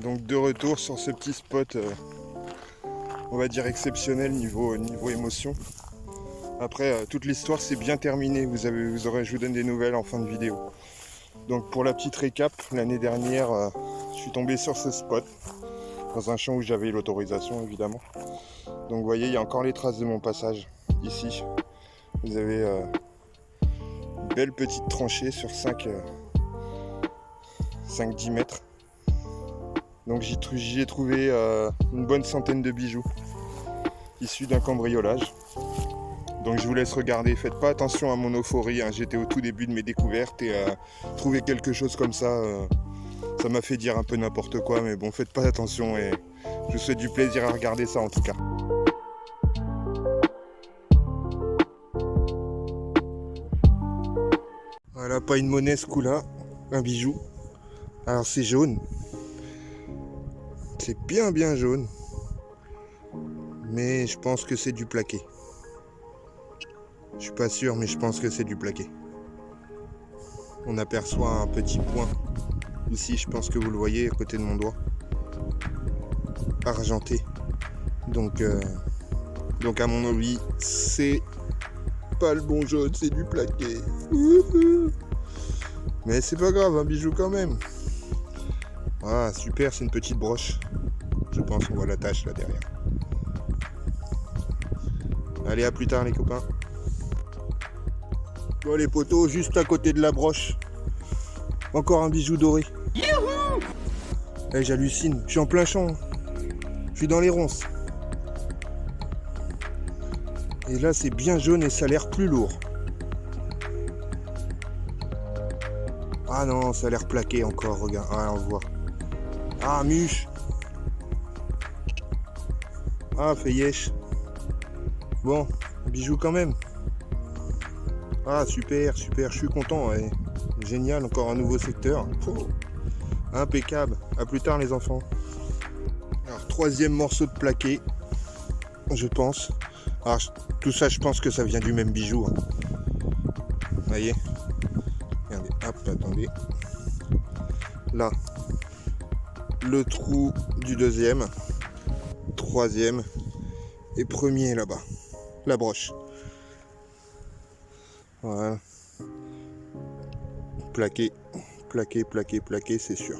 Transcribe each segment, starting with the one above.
Donc de retour sur ce petit spot, on va dire exceptionnel niveau émotion. Après, toute l'histoire c'est bien terminé, je vous donne des nouvelles en fin de vidéo. Donc pour la petite récap, l'année dernière, je suis tombé sur ce spot, dans un champ où j'avais l'autorisation évidemment. Donc vous voyez, il y a encore les traces de mon passage, ici. Vous avez une belle petite tranchée sur 5-10 mètres. Donc j'y ai trouvé une bonne centaine de bijoux issus d'un cambriolage. Donc je vous laisse regarder, faites pas attention à mon euphorie, hein. J'étais au tout début de mes découvertes et trouver quelque chose comme ça, ça m'a fait dire un peu n'importe quoi, mais bon, faites pas attention et je vous souhaite du plaisir à regarder ça en tout cas. Voilà, pas une monnaie ce coup-là, un bijou. Alors c'est jaune. C'est bien jaune. Mais je pense que c'est du plaqué. Je suis pas sûr, mais je pense que c'est du plaqué. On aperçoit un petit point. Ici, je pense que vous le voyez à côté de mon doigt. Argenté. Donc à mon avis, c'est pas le bon jaune, c'est du plaqué. Mais c'est pas grave, un bijou quand même. Ah, super, c'est une petite broche. Je pense qu'on voit la tache là derrière. Allez, à plus tard les copains. Bon les potos, juste à côté de la broche. Encore un bijou doré. J'hallucine, je suis en plein champ. Je suis dans les ronces. Et là c'est bien jaune et ça a l'air plus lourd. Ah non, ça a l'air plaqué encore, regarde. Ah, on voit. Ah, muche. Ah, feuillèche. Bon, bijou quand même. Ah, super, je suis content. Ouais. Génial, encore un nouveau secteur. Oh, impeccable. À plus tard les enfants. Alors, troisième morceau de plaqué, je pense. Alors, tout ça, je pense que ça vient du même bijou. Hein. Vous voyez? Regardez, hop, attendez. Là, le trou du deuxième, troisième et premier là-bas. La broche. Voilà. Plaqué, c'est sûr.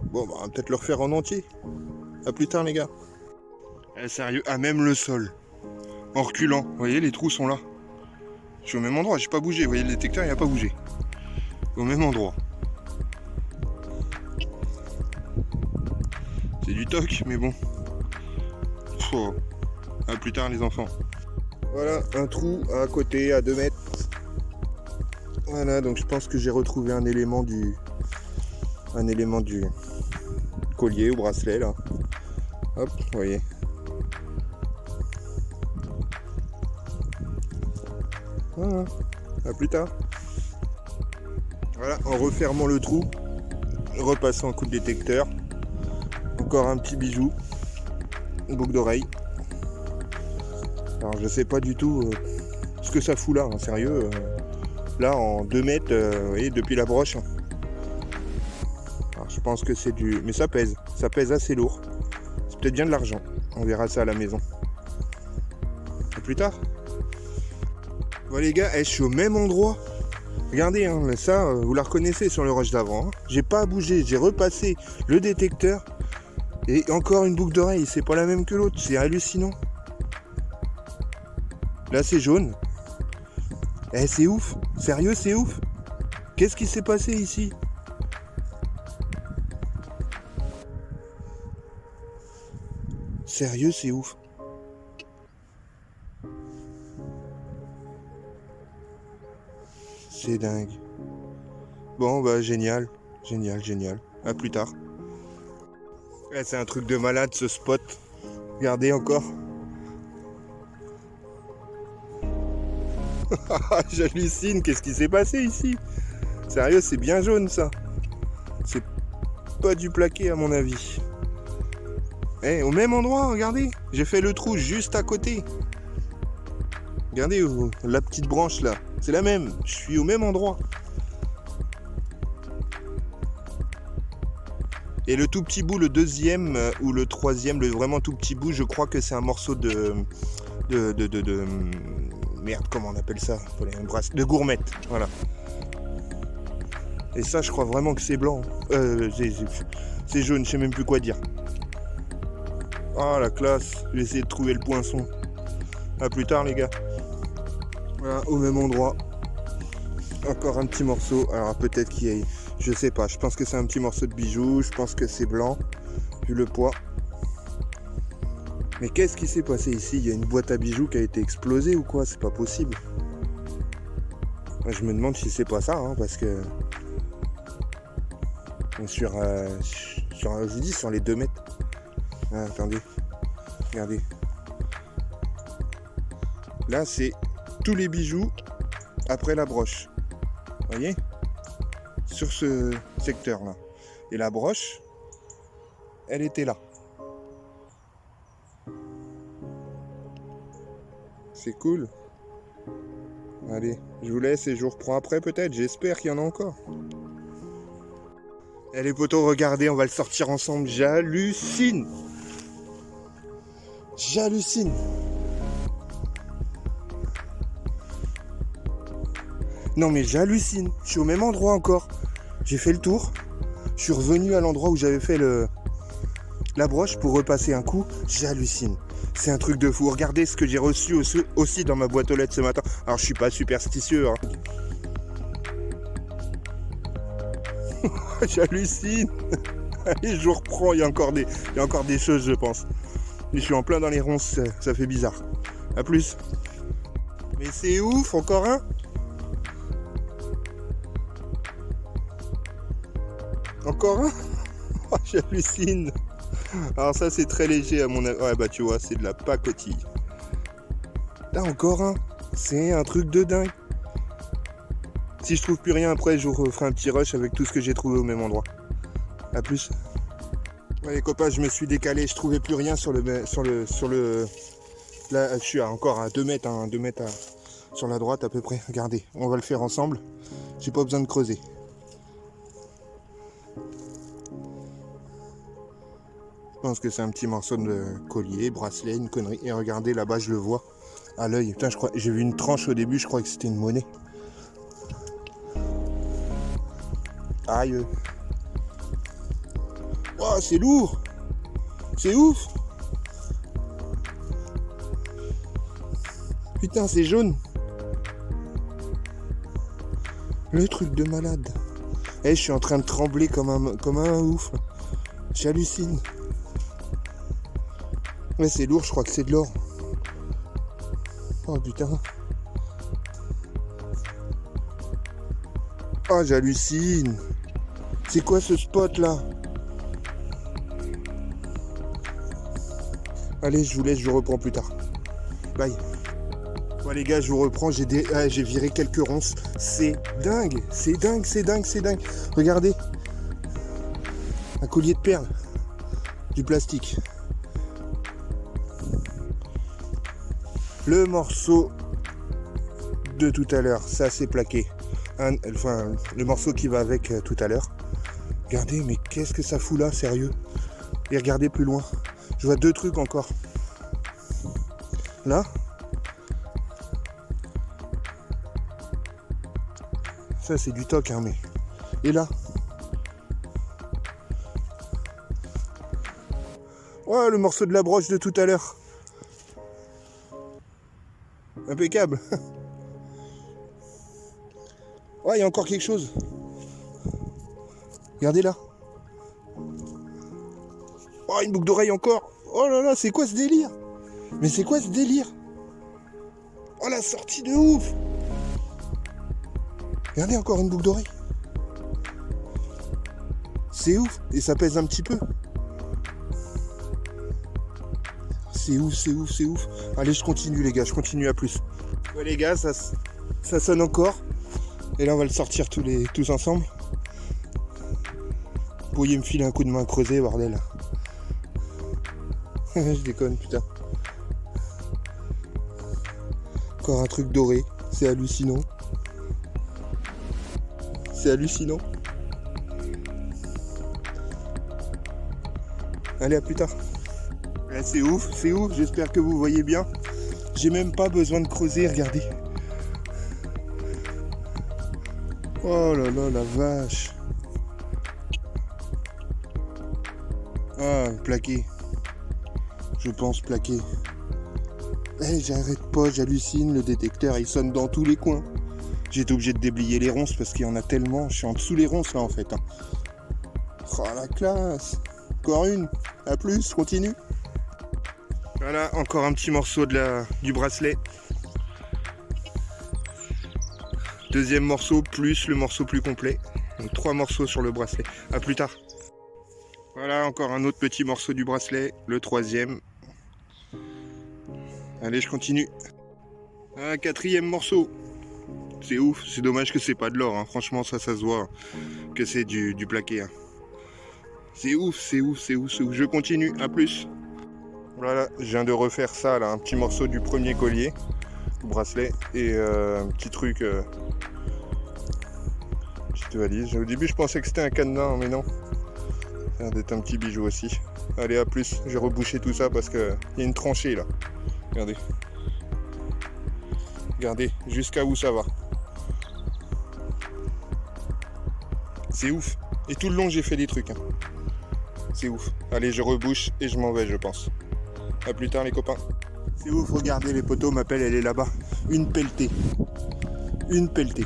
Bon, bah, on va peut-être le refaire en entier. À plus tard, les gars. Sérieux, à même le sol. En reculant. Vous voyez, les trous sont là. Je suis au même endroit, j'ai pas bougé. Vous voyez, le détecteur, il n'a pas bougé. Au même endroit. C'est du toc, mais bon. Oh. À plus tard, les enfants. Voilà, un trou à côté, à 2 mètres. Voilà, donc je pense que j'ai retrouvé un élément du collier ou bracelet là. Hop, vous voyez. Voilà, à plus tard. Voilà, en refermant le trou, repassant un coup de détecteur. Encore un petit bijou, une boucle d'oreille. Alors je sais pas du tout ce que ça fout là, hein, sérieux. Là en 2 mètres, vous voyez, depuis la broche. Alors je pense que c'est du... Mais ça pèse assez lourd. C'est peut-être bien de l'argent. On verra ça à la maison. À plus tard. Voilà les gars, je suis au même endroit. Regardez, hein, ça, vous la reconnaissez sur le rush d'avant. Hein. J'ai pas bougé, j'ai repassé le détecteur. Et encore une boucle d'oreille, c'est pas la même que l'autre, c'est hallucinant. Là c'est jaune. C'est ouf, sérieux c'est ouf. Qu'est-ce qui s'est passé ici? Sérieux c'est ouf. C'est dingue. Bon bah génial. À plus tard. C'est un truc de malade ce spot. Regardez encore. J'hallucine, qu'est-ce qui s'est passé ici? Sérieux, c'est bien jaune ça. C'est pas du plaqué à mon avis. Au même endroit, regardez. J'ai fait le trou juste à côté. Regardez la petite branche là. C'est la même. Je suis au même endroit. Et le tout petit bout, le deuxième ou le troisième, le vraiment tout petit bout, je crois que c'est un morceau de merde, comment on appelle ça? De gourmette, voilà. Et ça, je crois vraiment que c'est blanc. C'est jaune, je sais même plus quoi dire. Ah, la classe. Je vais essayer de trouver le poinçon. À plus tard, les gars. Voilà, au même endroit. Encore un petit morceau. Alors, peut-être qu'il y a... Je sais pas. Je pense que c'est un petit morceau de bijou. Je pense que c'est blanc, vu le poids. Mais qu'est-ce qui s'est passé ici? Il y a une boîte à bijoux qui a été explosée ou quoi? C'est pas possible. Je me demande si c'est pas ça, hein, parce que... Sur je vous dis, sur les 2 mètres. Ah, attendez. Regardez. Là, c'est tous les bijoux après la broche. Vous voyez? Sur ce secteur-là. Et la broche, elle était là. C'est cool. Allez, je vous laisse et je vous reprends après peut-être. J'espère qu'il y en a encore. Et les potos, regardez, on va le sortir ensemble. J'hallucine. J'hallucine. Non mais j'hallucine. Je suis au même endroit encore. J'ai fait le tour. Je suis revenu à l'endroit où j'avais fait la broche pour repasser un coup. J'hallucine. C'est un truc de fou. Regardez ce que j'ai reçu aussi dans ma boîte aux lettres ce matin. Alors je suis pas superstitieux, hein. J'hallucine. Allez, je vous reprends. Il y a encore des choses, je pense. Mais je suis en plein dans les ronces. Ça fait bizarre. A plus. Mais c'est ouf. Encore un. Encore un. Oh, j'hallucine. Alors ça c'est très léger à mon avis. Ouais bah tu vois, c'est de la pacotille. Là encore un. C'est un truc de dingue. Si je trouve plus rien après, je vous referai un petit rush avec tout ce que j'ai trouvé au même endroit. A plus. Ouais, les copains, je me suis décalé, je trouvais plus rien sur le là, je suis encore à 2 mètres, hein, 2 mètres sur la droite à peu près. Regardez, on va le faire ensemble. J'ai pas besoin de creuser. Je pense que c'est un petit morceau de collier, bracelet, une connerie. Et regardez, là-bas, je le vois à l'œil. Putain, j'ai vu une tranche au début, je crois que c'était une monnaie. Aïe. Oh, c'est lourd. C'est ouf. Putain, c'est jaune. Le truc de malade. Eh, je suis en train de trembler comme un ouf. J'hallucine. Ouais, c'est lourd, je crois que c'est de l'or. Oh putain. Oh, j'hallucine. C'est quoi ce spot là? Allez, je vous laisse, je vous reprends plus tard. Bye. Ouais les gars, je vous reprends, j'ai viré quelques ronces. C'est dingue, c'est dingue, c'est dingue, c'est dingue. Regardez. Un collier de perles. Du plastique. Le morceau de tout à l'heure, ça c'est plaqué. Enfin, le morceau qui va avec tout à l'heure. Regardez, mais qu'est-ce que ça fout là, sérieux? Et regardez plus loin. Je vois 2 trucs encore. Là. Ça c'est du toc, hein, mais. Et là. Ouais, le morceau de la broche de tout à l'heure. Impeccable. Ouais, il y a encore quelque chose. Regardez là. Oh, une boucle d'oreille encore. Oh là là, c'est quoi ce délire? Mais c'est quoi ce délire? Oh, la sortie de ouf. Regardez, encore une boucle d'oreille. C'est ouf. Et ça pèse un petit peu. C'est ouf, c'est ouf, c'est ouf. Allez, je continue les gars, je continue, à plus. Ouais les gars, ça sonne encore. Et là on va le sortir tous ensemble. Vous pourriez me filer un coup de main creusé, bordel. Je déconne, putain. Encore un truc doré, c'est hallucinant. C'est hallucinant. Allez, à plus tard. Ouais, c'est ouf, j'espère que vous voyez bien. J'ai même pas besoin de creuser, regardez. Oh là là, la vache. Ah, plaqué. Je pense plaqué. Eh, j'arrête pas, j'hallucine, le détecteur il sonne dans tous les coins. J'ai été obligé de déblayer les ronces parce qu'il y en a tellement. Je suis en dessous les ronces là en fait. Hein. Oh la classe. Encore une. À plus, continue. Voilà, encore un petit morceau du bracelet. Deuxième morceau plus le morceau plus complet. Donc 3 morceaux sur le bracelet. À plus tard. Voilà, encore un autre petit morceau du bracelet. Le 3e. Allez, je continue. Un 4e morceau. C'est ouf, c'est dommage que c'est pas de l'or. Hein. Franchement, ça se voit que c'est du plaqué. Hein. C'est ouf. Je continue, à plus. Voilà, je viens de refaire ça, là, un petit morceau du premier collier, bracelet, et un petit truc, petite valise. Au début, je pensais que c'était un cadenas, mais non. Ça a l'air d'être un petit bijou aussi. Allez, à plus. J'ai rebouché tout ça parce qu'il y a une tranchée, là. Regardez. Regardez jusqu'à où ça va. C'est ouf. Et tout le long, j'ai fait des trucs. Hein. C'est ouf. Allez, je rebouche et je m'en vais, je pense. A plus tard, les copains. C'est ouf, regardez, les poteaux m'appellent, elle est là-bas. Une pelletée. Une pelletée.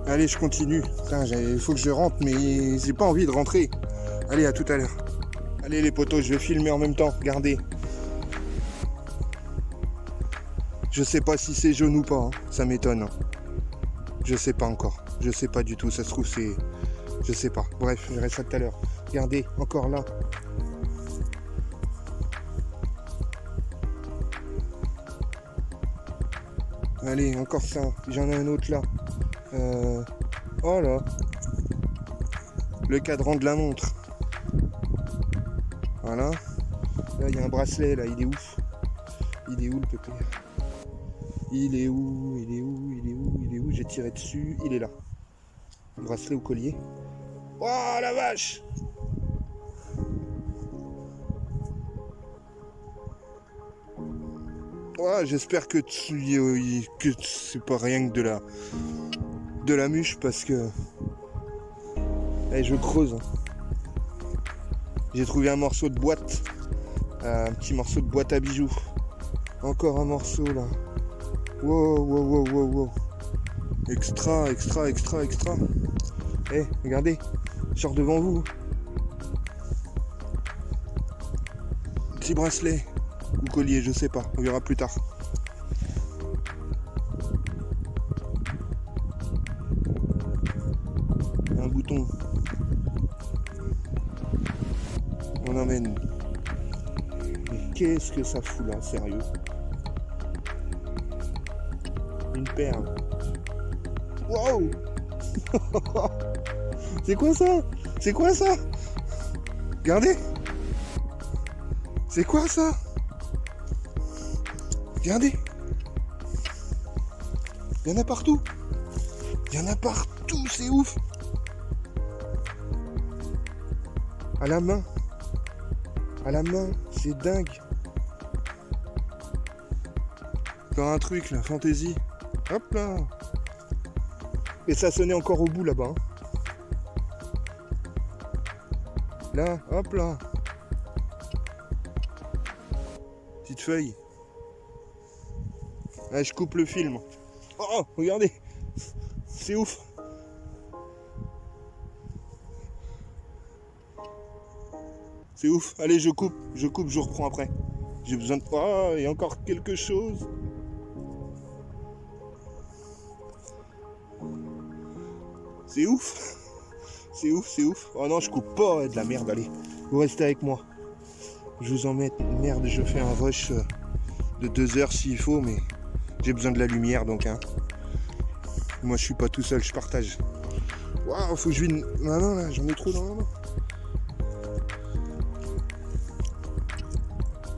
Allez, je continue. Il faut que je rentre, mais j'ai pas envie de rentrer. Allez, à tout à l'heure. Allez, les poteaux, je vais filmer en même temps. Regardez. Je sais pas si c'est jaune ou pas. Hein. Ça m'étonne. Hein. Je sais pas encore. Je sais pas du tout. Ça se trouve, c'est... Je sais pas. Bref, je verrai ça tout à l'heure. Regardez, encore là. Allez, encore ça. J'en ai un autre là. Oh là. Le cadran de la montre. Voilà. Là, il y a un bracelet, là. Il est ouf. Il est où, le pépère? Il est où? J'ai tiré dessus. Il est là. Bracelet ou collier. Oh la vache! Oh, j'espère que c'est pas rien que de la mûche parce que je creuse. J'ai trouvé un morceau de boîte, un petit morceau de boîte à bijoux. Encore un morceau là. Wow. Extra. Regardez, je sors devant vous. Petit bracelet ou collier, je sais pas, on verra plus tard. Un bouton. On emmène. Mais qu'est-ce que ça fout là, sérieux? Une perle. Wow. C'est quoi ça? Regardez. C'est quoi ça? Regardez. Il y en a partout. C'est ouf. À la main, c'est dingue. Encore un truc là, fantaisie. Hop là. Et ça sonnait encore au bout là-bas. Hein. Là, hop là. Petite feuille. Ah, je coupe le film. Oh, regardez. C'est ouf. C'est ouf. Allez, je coupe, je reprends après. J'ai besoin de... Oh, il y a encore quelque chose. C'est ouf. C'est ouf. Oh non, je coupe pas de la merde, allez. Vous restez avec moi. Je vous en mets. Merde, je fais un rush de 2 heures s'il faut, mais j'ai besoin de la lumière, donc hein. Moi, je suis pas tout seul, je partage. Waouh, faut que je vide... Non, là, j'en ai trop dans la main.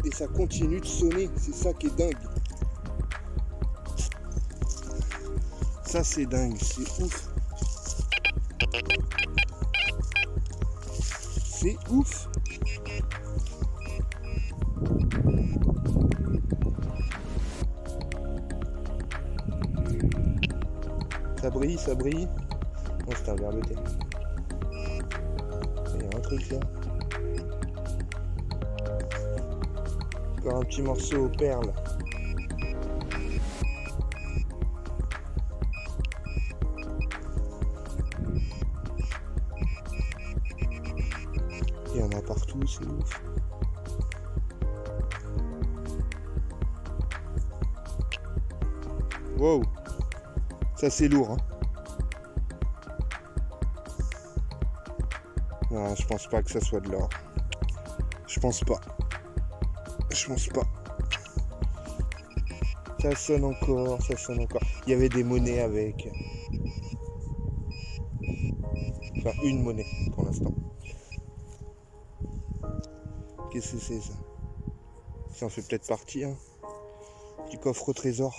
Et ça continue de sonner, c'est ça qui est dingue. Ça, c'est dingue, c'est ouf. C'est ouf. Ça brille, ça brille. Oh, c'est un verre de thé. Il y a un truc là. Encore un petit morceau aux perles. Il y en a partout, c'est ouf. Wow, ça c'est lourd, hein. Non, je pense pas que ça soit de l'or. Je pense pas. Je pense pas. Ça sonne encore, ça sonne encore. Il y avait des monnaies avec. Enfin, une monnaie pour l'instant. Qu'est-ce que c'est ça? Ça en fait peut-être partie, hein. Du coffre au trésor.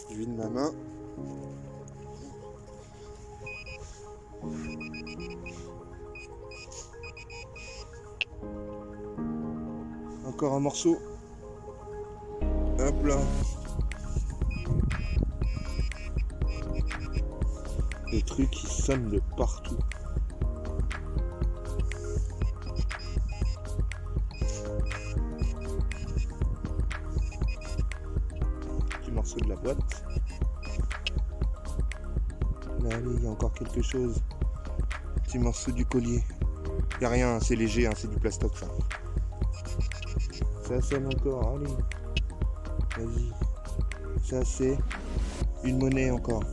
Je vide ma main. Encore un morceau. Hop là. Des trucs qui sonnent de partout. Petit morceau de la boîte. Là, allez, il y a encore quelque chose. Petit morceau du collier. Il n'y a rien, c'est léger, hein, c'est du plastoc ça. Ça sonne encore, allez. Vas-y. Ça c'est une monnaie encore.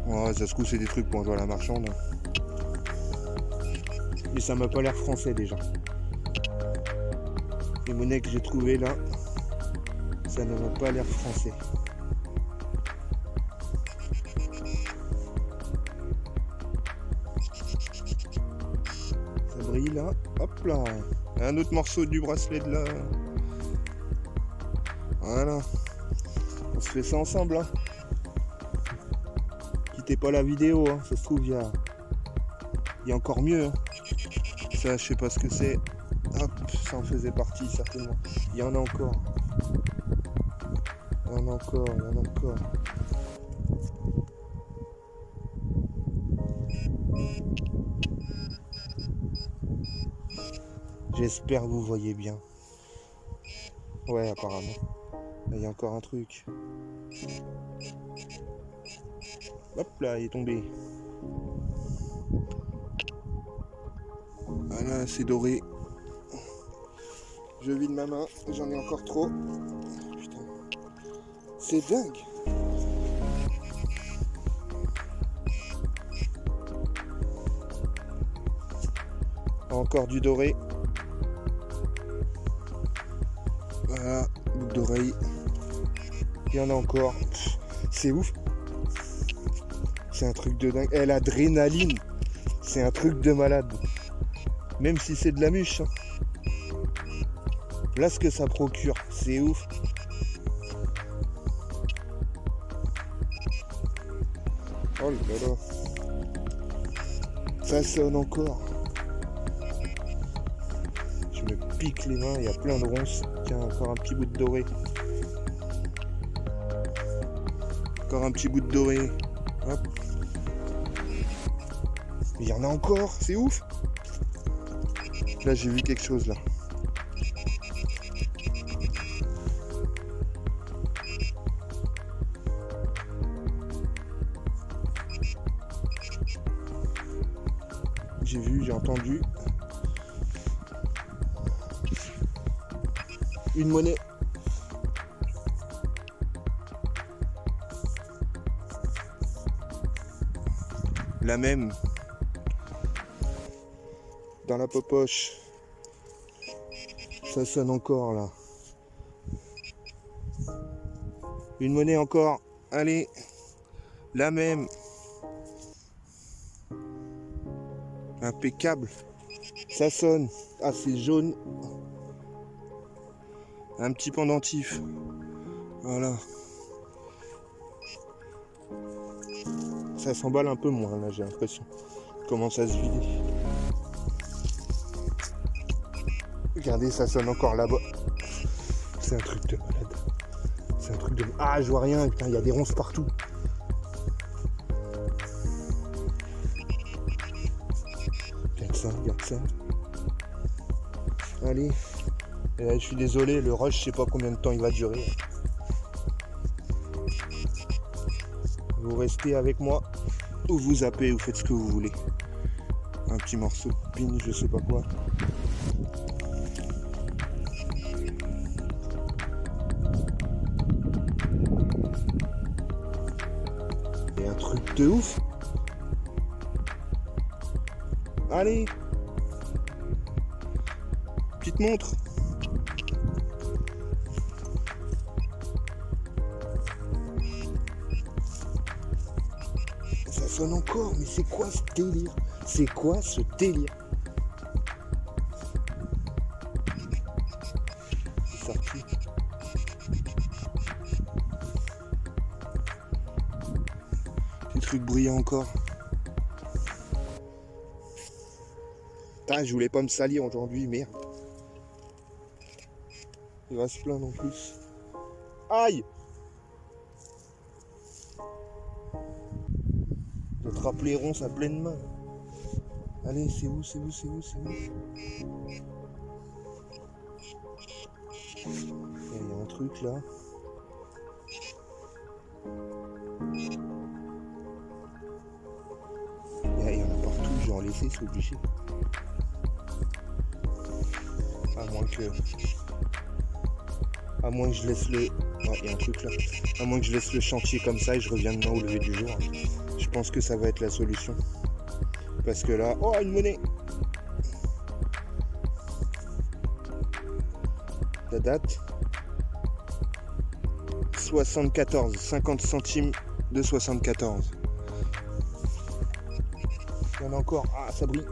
Ouais, ça se trouve c'est des trucs pour jouer à la marchande. Mais ça m'a pas l'air français déjà. Les monnaies que j'ai trouvées là, ça ne m'a pas l'air français. Ça brille là, hop là. Un autre morceau du bracelet de là. Voilà. On se fait ça ensemble, hein. Quittez pas la vidéo, hein. Ça se trouve il y a encore mieux, hein. Ça je sais pas ce que c'est. Hop, ça en faisait partie certainement. Il y en a encore. Il y en a encore, il y en a encore. J'espère que vous voyez bien. Ouais, apparemment. Là, il y a encore un truc. Hop là, il est tombé. Voilà, c'est doré. Je vide ma main, j'en ai encore trop. Putain. C'est dingue. Encore du doré. Voilà, boucle d'oreille. Il y en a encore. C'est ouf. C'est un truc de dingue. L'adrénaline, c'est un truc de malade. Même si c'est de la mûche. Hein. Là, ce que ça procure, c'est ouf. Oh là là. Ça sonne encore. Je me pique les mains, il y a plein de ronces. Tiens, encore un petit bout de doré. Encore un petit bout de doré. Hop. Il y en a encore, c'est ouf. Là, j'ai vu quelque chose là. J'ai vu, j'ai entendu. Une monnaie. La même. Dans la popoche. Ça sonne encore là. Une monnaie encore. Allez. La même. Impeccable. Ça sonne. Ah, c'est jaune. Un petit pendentif. Voilà. Ça s'emballe un peu moins là, j'ai l'impression. Commence à se vider. Regardez, ça sonne encore là-bas. C'est un truc de malade. C'est un truc de... Ah, je vois rien, putain, il y a des ronces partout. Regarde ça. Allez. Et là, je suis désolé, le rush, je sais pas combien de temps il va durer. Vous restez avec moi, ou vous zappez, vous faites ce que vous voulez. Un petit morceau de pin, je sais pas quoi. Et un truc de ouf. Allez. Petite montre. Ça sonne encore, mais c'est quoi ce délire? C'est quoi ce délire? C'est sorti. Des trucs brillants encore. Putain, je voulais pas me salir aujourd'hui, merde. Il va se plaindre en plus. Aïe! Attrape les ronces à pleine main. Allez, c'est où? Il y a un truc là. Il y en a partout, je vais en laisser, c'est obligé. À moins que je laisse le... Oh, il y a un truc là. À moins que je laisse le chantier comme ça et je reviens demain au lever du jour. Je pense que ça va être la solution. Parce que là... Oh, une monnaie! La date 74, 50 centimes de 74. Il y en a encore. Ah, ça brille.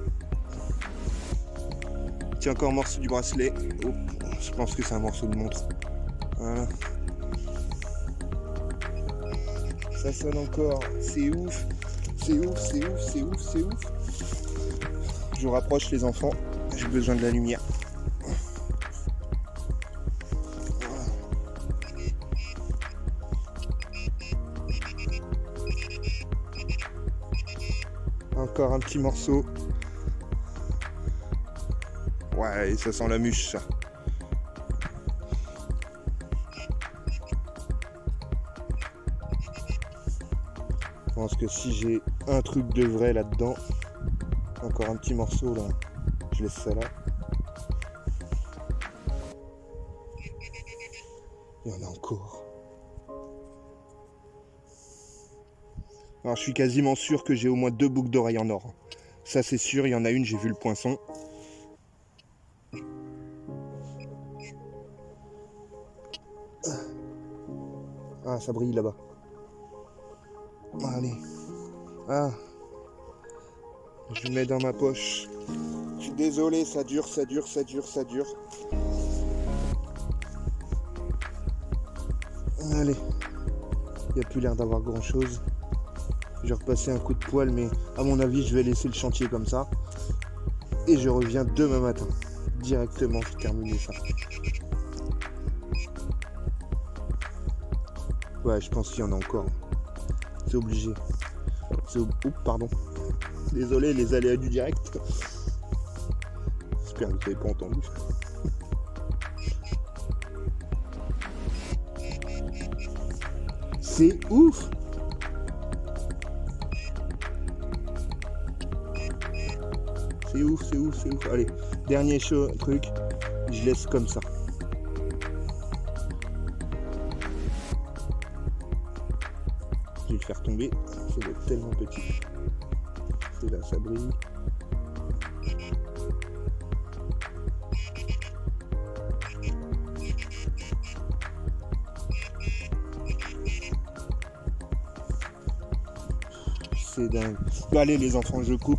Tiens, encore un morceau du bracelet. Oh, je pense que c'est un morceau de montre. Voilà. Ça sonne encore. C'est ouf. C'est ouf. Je vous rapproche les enfants. J'ai besoin de la lumière. Encore un petit morceau. Ouais, ça sent la mûche, ça. Je pense que si j'ai un truc de vrai là-dedans, encore un petit morceau là, je laisse ça là. Il y en a encore. Alors je suis quasiment sûr que j'ai au moins 2 boucles d'oreilles en or. Ça c'est sûr, il y en a une, j'ai vu le poinçon. Ah, ça brille là-bas. Allez. Ah. Je le mets dans ma poche. Je suis désolé, ça dure. Allez. Il n'y a plus l'air d'avoir grand chose. J'ai repassé un coup de poêle, mais à mon avis, je vais laisser le chantier comme ça. Et je reviens demain matin. Directement, je termine ça. Ouais, je pense qu'il y en a encore. C'est obligé. Oups, pardon. Désolé, les aléas du direct. J'espère que vous n'avez pas entendu. C'est ouf. C'est ouf. Allez, dernier truc. Je laisse comme ça. Je vais le faire tomber, ça doit être tellement petit. C'est là, ça brille. C'est dingue. Bon, allez les enfants, je coupe.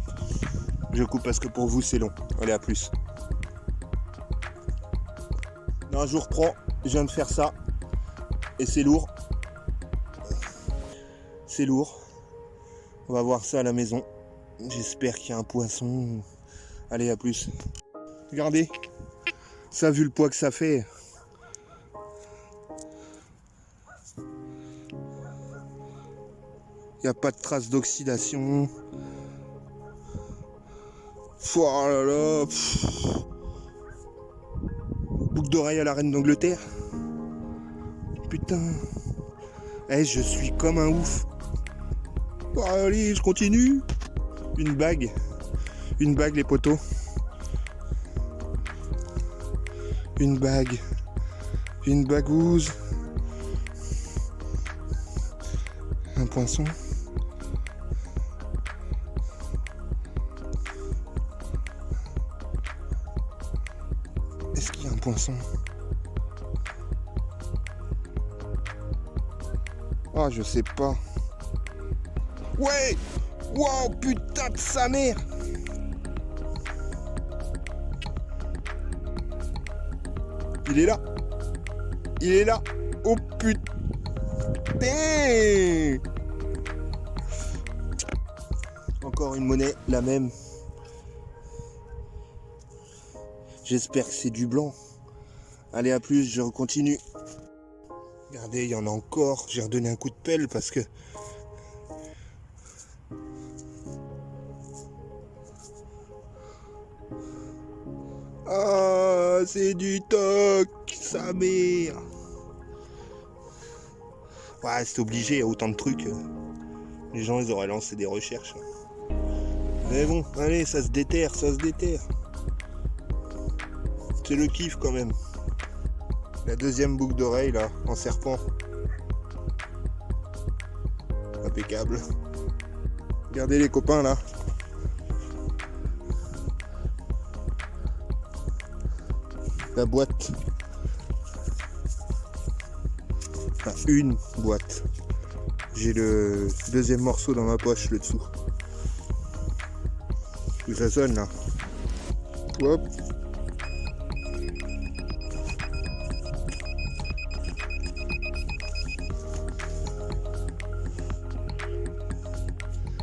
Je coupe parce que pour vous c'est long. Allez, à plus. Non, je vous reprends, je viens de faire ça. Et c'est lourd. C'est lourd. On va voir ça à la maison. J'espère qu'il y a un poisson. Allez, à plus. Regardez. Ça, vu le poids que ça fait. Il n'y a pas de trace d'oxydation. Oh là là. Boucle d'oreille à la reine d'Angleterre. Putain. Eh, je suis comme un ouf. Oh, allez, je continue. Une bague. Une bague, les poteaux. Une bague. Une bagouze. Un poinçon. Est-ce qu'il y a un poinçon? Ah, je sais pas. Ouais! Wow, putain de sa mère! Il est là! Il est là! Oh putain! Encore une monnaie, la même. J'espère que c'est du blanc. Allez, à plus, je continue. Regardez, il y en a encore. J'ai redonné un coup de pelle parce que... Ah, c'est du toc, sa mère. Ouais, c'est obligé, il y a autant de trucs. Les gens, ils auraient lancé des recherches. Mais bon, allez, ça se déterre, ça se déterre. C'est le kiff quand même. La deuxième boucle d'oreille là, en serpent. Impeccable. Regardez les copains là. La boîte. Enfin, une boîte. J'ai le deuxième morceau dans ma poche, le dessous. Où ça sonne là. Hop.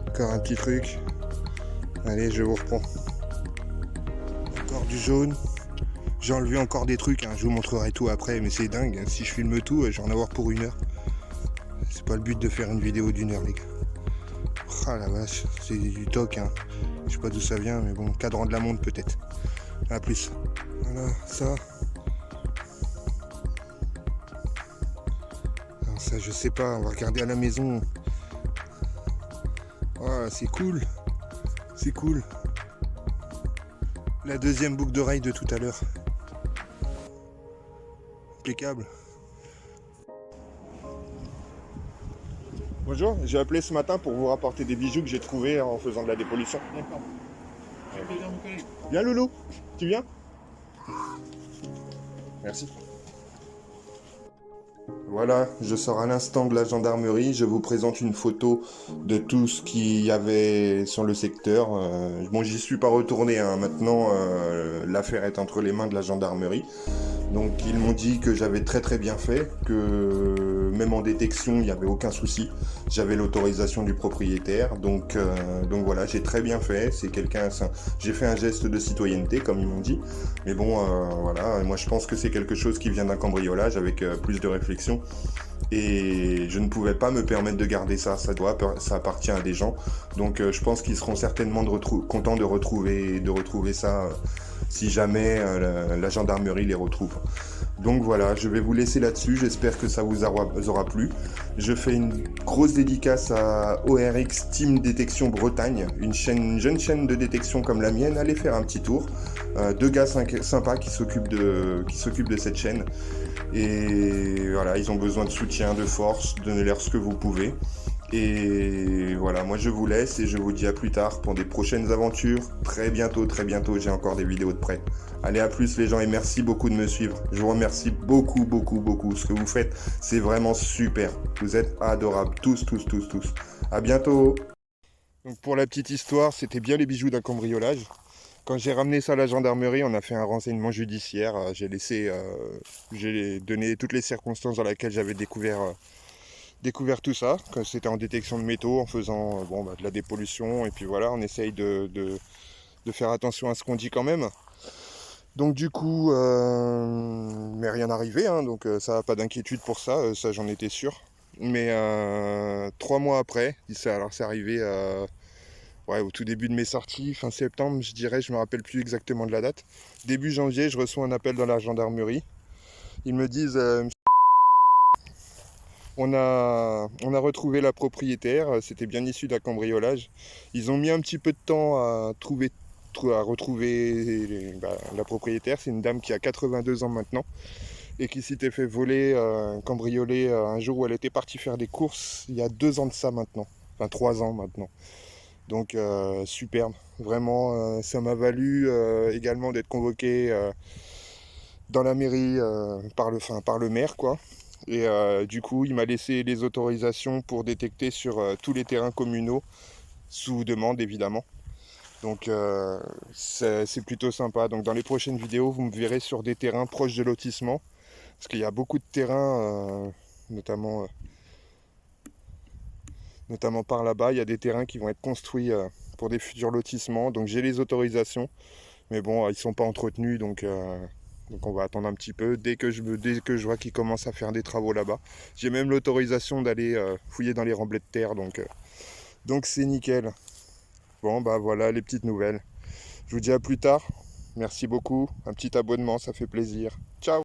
Encore un petit truc. Allez, je vous reprends. Encore du jaune. J'ai enlevé encore des trucs, hein. Je vous montrerai tout après, mais c'est dingue. Si je filme tout, je vais en avoir pour 1 heure. C'est pas le but de faire une vidéo d'1 heure, les gars. Ah la vache, c'est du toc, hein. Je sais pas d'où ça vient, mais bon, cadran de la montre peut-être. A plus. Voilà, ça. Alors ça, je sais pas, on va regarder à la maison. Voilà, c'est cool. C'est cool. La deuxième boucle d'oreille de tout à l'heure. Impeccable. Bonjour, j'ai appelé ce matin pour vous rapporter des bijoux que j'ai trouvés en faisant de la dépollution. D'accord. Viens Loulou, tu viens? Merci. Voilà, je sors à l'instant de la gendarmerie. Je vous présente une photo de tout ce qu'il y avait sur le secteur. Bon, j'y suis pas retourné, hein. Maintenant, l'affaire est entre les mains de la gendarmerie. Donc, ils m'ont dit que j'avais très bien fait, que même en détection, il n'y avait aucun souci. J'avais l'autorisation du propriétaire. Donc voilà, j'ai très bien fait. J'ai fait un geste de citoyenneté, comme ils m'ont dit. Mais bon, voilà, moi je pense que c'est quelque chose qui vient d'un cambriolage avec plus de réflexion. Et je ne pouvais pas me permettre de garder ça. Ça appartient à des gens. Donc je pense qu'ils seront certainement contents de retrouver ça si jamais la gendarmerie les retrouve. Donc voilà, je vais vous laisser là-dessus. J'espère que ça vous aura plu. Je fais une grosse dédicace à ORX Team Détection Bretagne, une jeune chaîne de détection comme la mienne. Allez faire un petit tour. 2 gars sympas qui s'occupent de cette chaîne. Et voilà, ils ont besoin de soutien, de force. Donnez-leur ce que vous pouvez. Et voilà, moi je vous laisse et je vous dis à plus tard pour des prochaines aventures. Très bientôt, j'ai encore des vidéos de près. Allez, à plus les gens et merci beaucoup de me suivre. Je vous remercie beaucoup. Ce que vous faites, c'est vraiment super. Vous êtes adorables, tous. À bientôt. Donc pour la petite histoire, c'était bien les bijoux d'un cambriolage. Quand j'ai ramené ça à la gendarmerie, on a fait un renseignement judiciaire. J'ai donné toutes les circonstances dans lesquelles j'avais découvert tout ça. Que c'était en détection de métaux, en faisant de la dépollution. Et puis voilà, on essaye de faire attention à ce qu'on dit quand même. Donc du coup, mais rien n'arrivait, hein, donc ça, pas d'inquiétude pour ça, ça j'en étais sûr. Mais 3 mois après, alors c'est arrivé ouais, au tout début de mes sorties, fin septembre, je dirais, je me rappelle plus exactement de la date. Début janvier, je reçois un appel dans la gendarmerie. Ils me disent on a retrouvé la propriétaire, c'était bien issu d'un cambriolage. Ils ont mis un petit peu de temps à retrouver la propriétaire. C'est une dame qui a 82 ans maintenant et qui s'était fait voler, cambrioler un jour où elle était partie faire des courses il y a 2 ans de ça maintenant, enfin 3 ans maintenant. Donc superbe, vraiment, ça m'a valu également d'être convoqué dans la mairie par le maire, quoi. Et du coup, il m'a laissé les autorisations pour détecter sur tous les terrains communaux, sous demande évidemment. Donc c'est plutôt sympa. Donc dans les prochaines vidéos, vous me verrez sur des terrains proches de lotissements, parce qu'il y a beaucoup de terrains, notamment par là-bas, il y a des terrains qui vont être construits pour des futurs lotissements. Donc j'ai les autorisations, mais bon, ils ne sont pas entretenus, donc on va attendre un petit peu. Dès que je vois qu'ils commencent à faire des travaux là-bas, j'ai même l'autorisation d'aller fouiller dans les remblais de terre, donc c'est nickel. Bon, bah voilà les petites nouvelles. Je vous dis à plus tard. Merci beaucoup. Un petit abonnement, ça fait plaisir. Ciao!